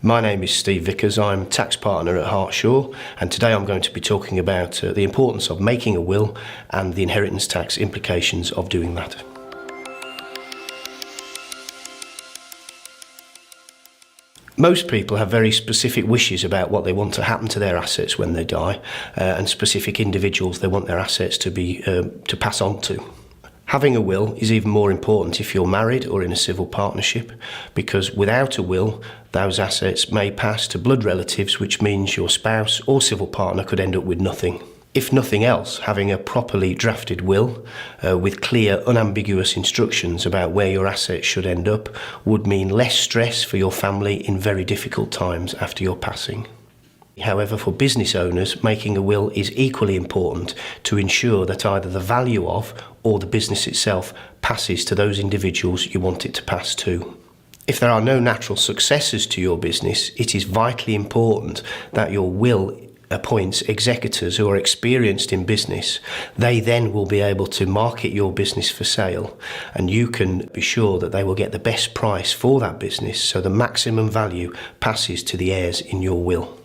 My name is Steve Vickers. I'm tax partner at Hart Shaw, and today I'm going to be talking about the importance of making a will and the inheritance tax implications of doing that. Most people have very specific wishes about what they want to happen to their assets when they die, and specific individuals they want their assets to pass on to. Having a will is even more important if you're married or in a civil partnership, because without a will, those assets may pass to blood relatives, which means your spouse or civil partner could end up with nothing. If nothing else, having a properly drafted will with clear, unambiguous instructions about where your assets should end up would mean less stress for your family in very difficult times after your passing. However, for business owners, making a will is equally important to ensure that either the value of or the business itself passes to those individuals you want it to pass to. If there are no natural successors to your business, it is vitally important that your will appoints executors who are experienced in business. They then will be able to market your business for sale, and you can be sure that they will get the best price for that business, so the maximum value passes to the heirs in your will.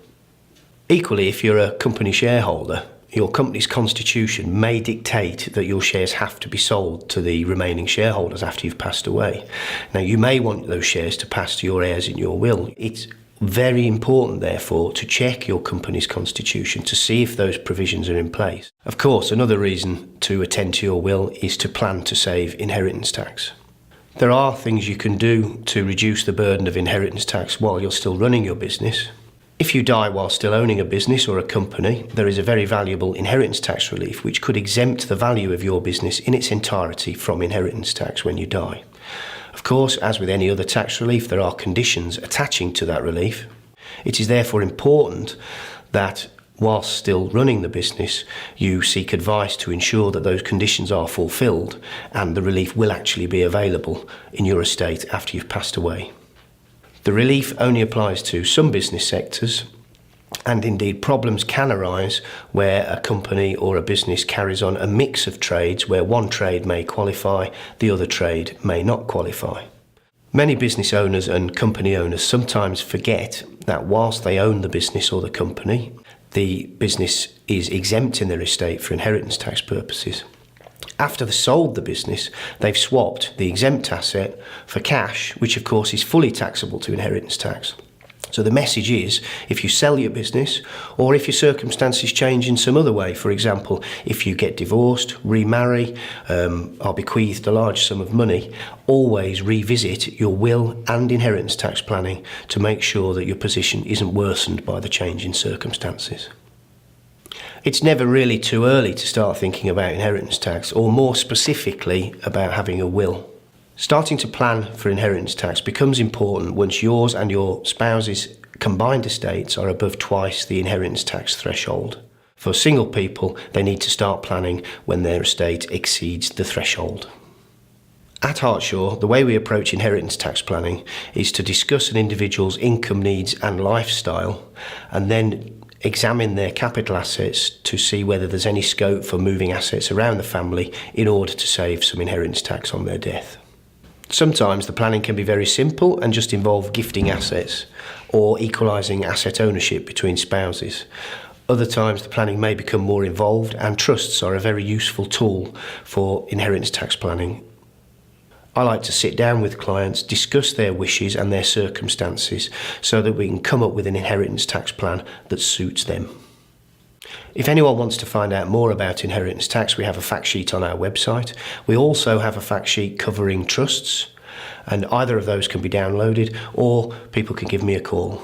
Equally, if you're a company shareholder, your company's constitution may dictate that your shares have to be sold to the remaining shareholders after you've passed away. Now, you may want those shares to pass to your heirs in your will. It's very important, therefore, to check your company's constitution to see if those provisions are in place. Of course, another reason to attend to your will is to plan to save inheritance tax. There are things you can do to reduce the burden of inheritance tax while you're still running your business. If you die while still owning a business or a company, there is a very valuable inheritance tax relief which could exempt the value of your business in its entirety from inheritance tax when you die. Of course, as with any other tax relief, there are conditions attaching to that relief. It is therefore important that whilst still running the business, you seek advice to ensure that those conditions are fulfilled and the relief will actually be available in your estate after you've passed away. The relief only applies to some business sectors, and indeed problems can arise where a company or a business carries on a mix of trades where one trade may qualify, the other trade may not qualify. Many business owners and company owners sometimes forget that whilst they own the business or the company, the business is exempt in their estate for inheritance tax purposes. After they sold the business, they've swapped the exempt asset for cash, which of course is fully taxable to inheritance tax. So the message is, if you sell your business, or if your circumstances change in some other way, for example, if you get divorced, remarry, are bequeathed a large sum of money, always revisit your will and inheritance tax planning to make sure that your position isn't worsened by the change in circumstances. It's never really too early to start thinking about inheritance tax, or more specifically about having a will. Starting to plan for inheritance tax becomes important once yours and your spouse's combined estates are above twice the inheritance tax threshold. For single people, they need to start planning when their estate exceeds the threshold. At Hart Shaw, the way we approach inheritance tax planning is to discuss an individual's income needs and lifestyle, and then examine their capital assets to see whether there's any scope for moving assets around the family in order to save some inheritance tax on their death. Sometimes the planning can be very simple and just involve gifting assets or equalising asset ownership between spouses. Other times the planning may become more involved, and trusts are a very useful tool for inheritance tax planning. I like to sit down with clients, discuss their wishes and their circumstances so that we can come up with an inheritance tax plan that suits them. If anyone wants to find out more about inheritance tax, we have a fact sheet on our website. We also have a fact sheet covering trusts, and either of those can be downloaded, or people can give me a call.